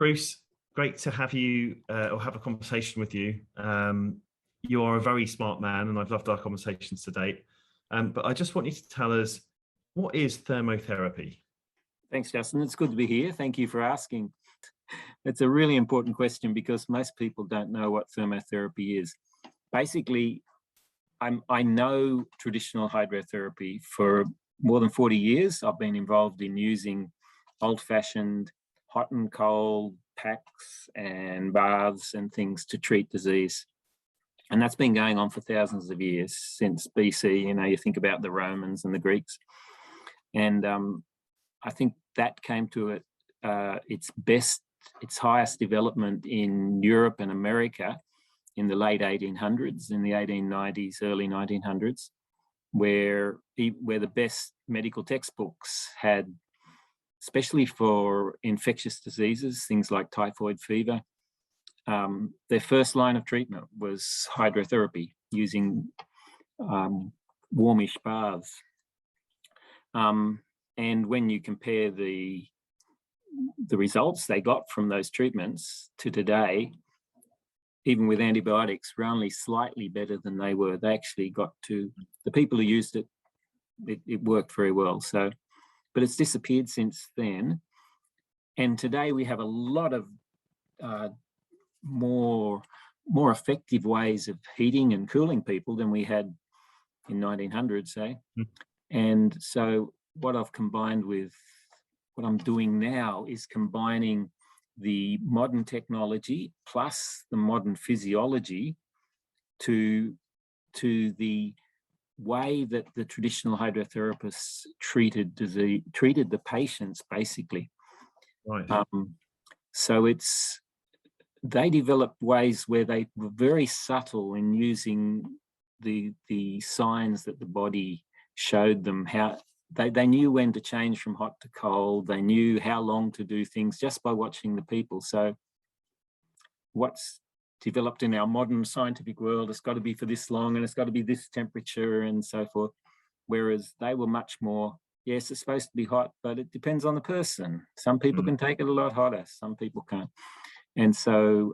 Bruce, great to have you or have a conversation with you. You are a very smart man, and I've loved our conversations to date. But I just want you to tell us, what is thermotherapy? Thanks, Justin. It's good to be here. Thank you for asking. It's a really important question because most people don't know what thermotherapy is. Basically, I know traditional hydrotherapy for more than 40 years. I've been involved in using old-fashioned hot and cold packs and baths and things to treat disease. And that's been going on for thousands of years, since BC. You think about the Romans and the Greeks. And I think that came to its highest development in Europe and America in the late 1800s, in the 1890s, early 1900s, where the best medical textbooks had, especially for infectious diseases, things like typhoid fever, their first line of treatment was hydrotherapy using warmish baths. And when you compare the results they got from those treatments to today, even with antibiotics, were only slightly better than they were. They actually got to, the people who used it, it worked very well. So, but it's disappeared since then. And today we have a lot of more effective ways of heating and cooling people than we had in 1900, say. And so what I've combined with what I'm doing now is combining the modern technology plus the modern physiology to the way that the traditional hydrotherapists treated the patients, basically. Right. So they developed ways where they were very subtle in using the signs that the body showed them. How they knew when to change from hot to cold. They knew how long to do things just by watching the people. So what's developed in our modern scientific world, it's got to be for this long and it's got to be this temperature and so forth. Whereas they were much more, yes, it's supposed to be hot, but it depends on the person. Some people can take it a lot hotter, some people can't. And so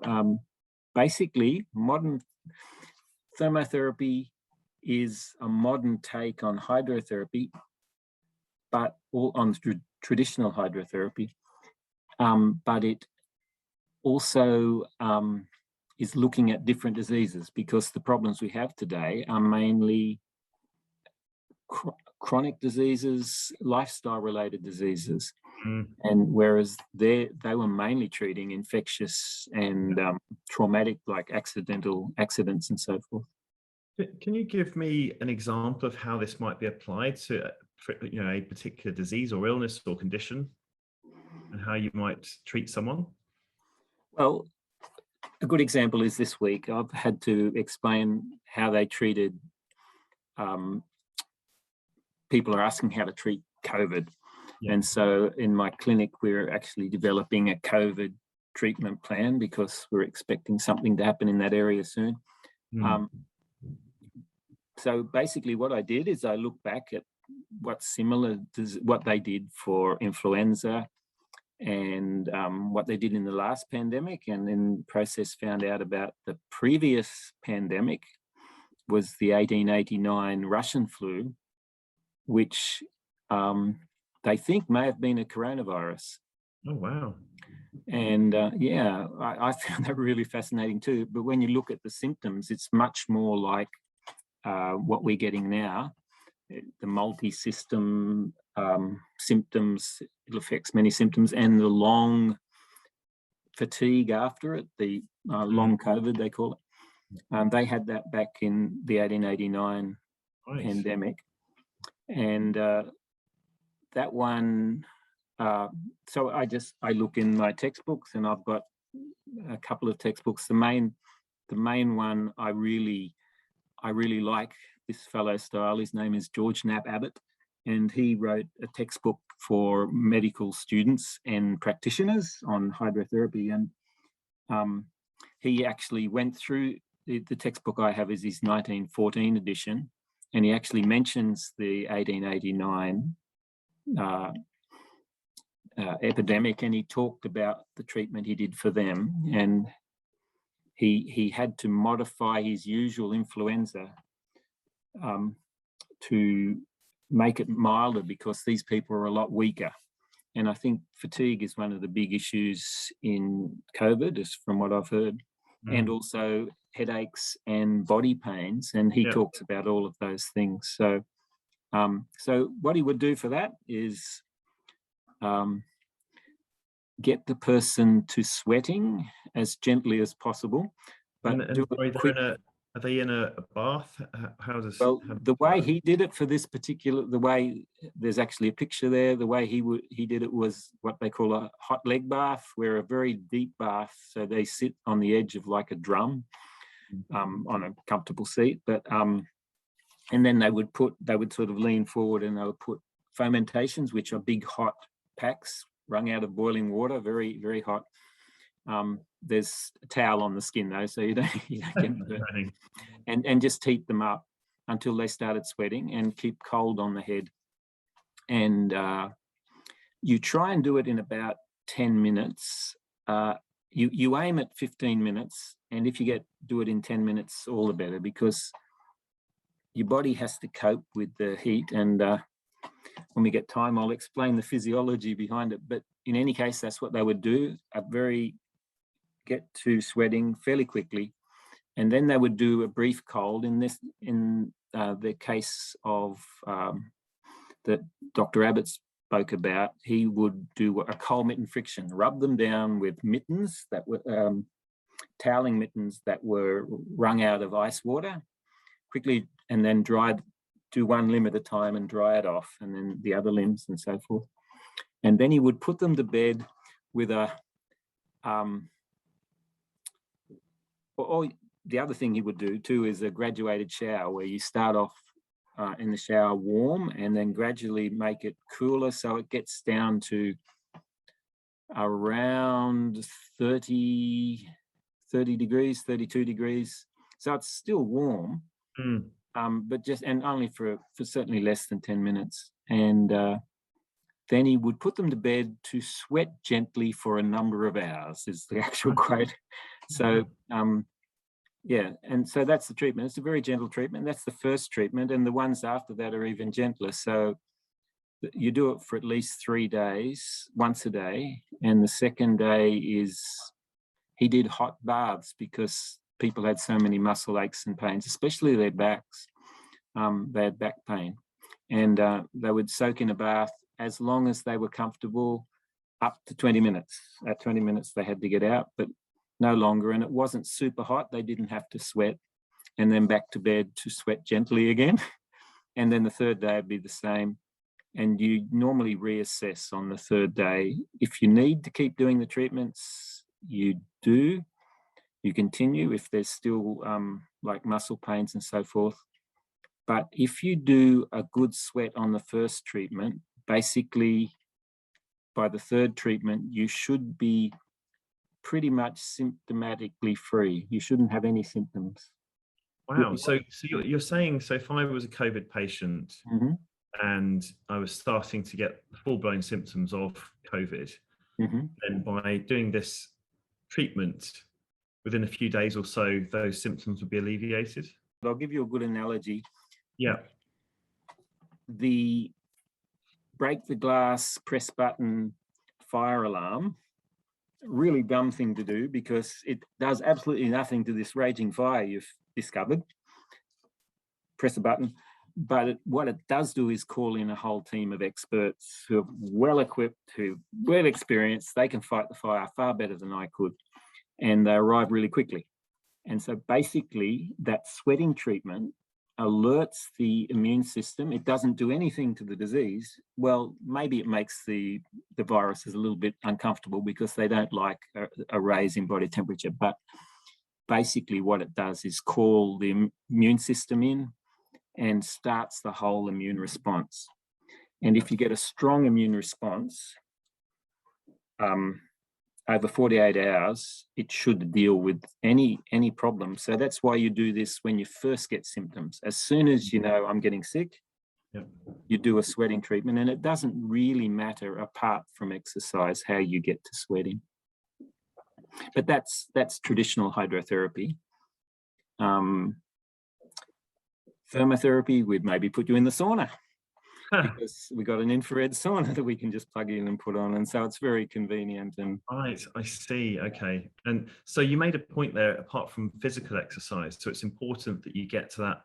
basically, modern thermotherapy is a modern take on hydrotherapy, but all on traditional hydrotherapy. But it also is looking at different diseases, because the problems we have today are mainly chronic diseases, lifestyle-related diseases. And whereas they were mainly treating infectious and traumatic, like accidental accidents and so forth. Can you give me an example of how this might be applied to a particular disease or illness or condition, and how you might treat someone? Well, a good example is this week. I've had to explain how they treated, people are asking how to treat COVID. Yeah. And so in my clinic, we're actually developing a COVID treatment plan because we're expecting something to happen in that area soon. So basically what I did is I looked back at what's similar to what they did for influenza and what they did in the last pandemic, and in the process found out about the previous pandemic was the 1889 Russian flu, which they think may have been a coronavirus. Oh, wow. And yeah, I found that really fascinating too. But when you look at the symptoms, it's much more like what we're getting now, the multi-system symptoms. It affects many symptoms, and the long fatigue after it, the long COVID, they call it. They had that back in the 1889 pandemic. And that one, so I look in my textbooks, and I've got a couple of textbooks. The main one I really like this fellow's style. His name is George Knapp Abbott, and he wrote a textbook for medical students and practitioners on hydrotherapy. And he actually went through the textbook I have is his 1914 edition, and he actually mentions the 1889 epidemic, and he talked about the treatment he did for them, and he had to modify his usual influenza to make it milder because these people are a lot weaker. And I think fatigue is one of the big issues in COVID, is from what I've heard, and also headaches and body pains. And he talks about all of those things. So, so what he would do for that is get the person to sweating as gently as possible, but do it quick. Are they in a bath? How does? Well, the way he did it for this particular, the way there's actually a picture there. The way he did it was what they call a hot leg bath, where a very deep bath. So they sit on the edge of like a drum, on a comfortable seat. But and then they would sort of lean forward and they would put fomentations, which are big hot packs wrung out of boiling water, very, very hot. There's a towel on the skin though, so you don't get burnt. And just heat them up until they started sweating, and keep cold on the head. And you try and do it in about 10 minutes. You aim at 15 minutes, and if you do it in 10 minutes, all the better, because your body has to cope with the heat. And when we get time, I'll explain the physiology behind it. But in any case, that's what they would do. Get to sweating fairly quickly, and then they would do a brief cold. In the case of that Dr. Abbott spoke about, he would do a cold mitten friction, rub them down with mittens that were toweling mittens that were wrung out of ice water quickly, and then do one limb at a time and dry it off, and then the other limbs and so forth. And then he would put them to bed with a or the other thing he would do too is a graduated shower, where you start off in the shower warm and then gradually make it cooler, so it gets down to around 30 degrees, 32 degrees. So it's still warm, but only for certainly less than 10 minutes. And then he would put them to bed to sweat gently for a number of hours, is the actual quote. So, and so that's the treatment. It's a very gentle treatment. That's the first treatment, and the ones after that are even gentler. So you do it for at least 3 days, once a day. And the second day is, he did hot baths because people had so many muscle aches and pains, especially their backs. They had back pain. And they would soak in a bath as long as they were comfortable, up to 20 minutes. At 20 minutes, they had to get out, but no longer. And it wasn't super hot. They didn't have to sweat. And then back to bed to sweat gently again. And then the third day would be the same. And you normally reassess on the third day. If you need to keep doing the treatments, you do. You continue if there's still like muscle pains and so forth. But if you do a good sweat on the first treatment, basically by the third treatment, you should be pretty much symptomatically free. You shouldn't have any symptoms. Wow. So you're saying, so if I was a COVID patient and I was starting to get full-blown symptoms of COVID, then by doing this treatment, within a few days or so, those symptoms would be alleviated? I'll give you a good analogy. Yeah. The break the glass, press button fire alarm, really dumb thing to do because it does absolutely nothing to this raging fire you've discovered. Press a button. But what it does do is call in a whole team of experts who are well equipped, who are well experienced. They can fight the fire far better than I could, and they arrive really quickly. And so basically that sweating treatment alerts the immune system. It doesn't do anything to the disease. Well, maybe it makes the viruses a little bit uncomfortable because they don't like a raise in body temperature. But basically what it does is call the immune system in and starts the whole immune response. And if you get a strong immune response, over 48 hours, it should deal with any problem. So that's why you do this when you first get symptoms. As soon as you know I'm getting sick, you do a sweating treatment, and it doesn't really matter apart from exercise how you get to sweating. But that's traditional hydrotherapy. Thermotherapy, we'd maybe put you in the sauna because we got an infrared sauna that we can just plug in and put on, and so it's very convenient. And right, I see. Okay, and so you made a point there. Apart from physical exercise, so it's important that you get to that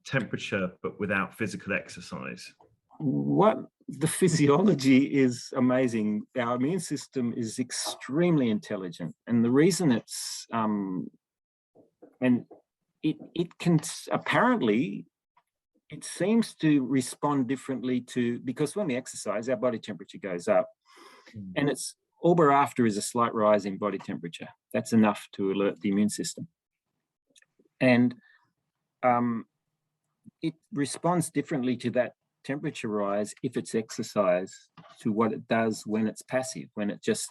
temperature, but without physical exercise. what the physiology is amazing. Our immune system is extremely intelligent, and the reason it's and it can apparently, it seems to respond differently to, because when we exercise, our body temperature goes up, and it's all we're after is a slight rise in body temperature. That's enough to alert the immune system, and it responds differently to that temperature rise if it's exercise to what it does when it's passive, when it just,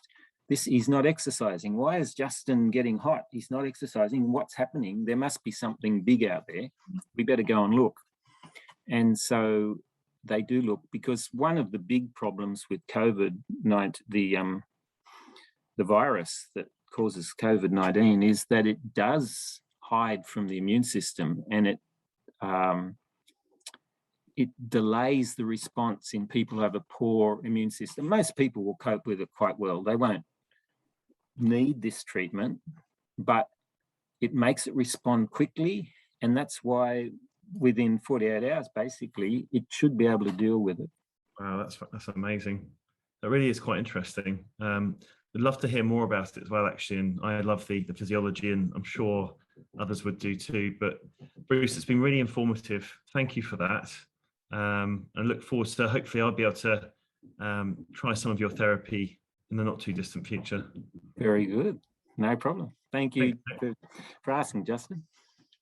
he's not exercising. Why is Justin getting hot? He's not exercising. What's happening? There must be something big out there. We better go and look. And so they do look, because one of the big problems with COVID-19, the virus that causes COVID-19, is that it does hide from the immune system, and it delays the response in people who have a poor immune system. Most people will cope with it quite well. They won't need this treatment, but it makes it respond quickly, and that's why within 48 hours, basically, it should be able to deal with it. Wow, that's amazing. That really is quite interesting. I'd love to hear more about it as well, actually, and I love the physiology, and I'm sure others would do too. But Bruce, it's been really informative. Thank you for that. And look forward to, hopefully I'll be able to try some of your therapy in the not too distant future. Very good. No problem. Thank you for asking, Justin.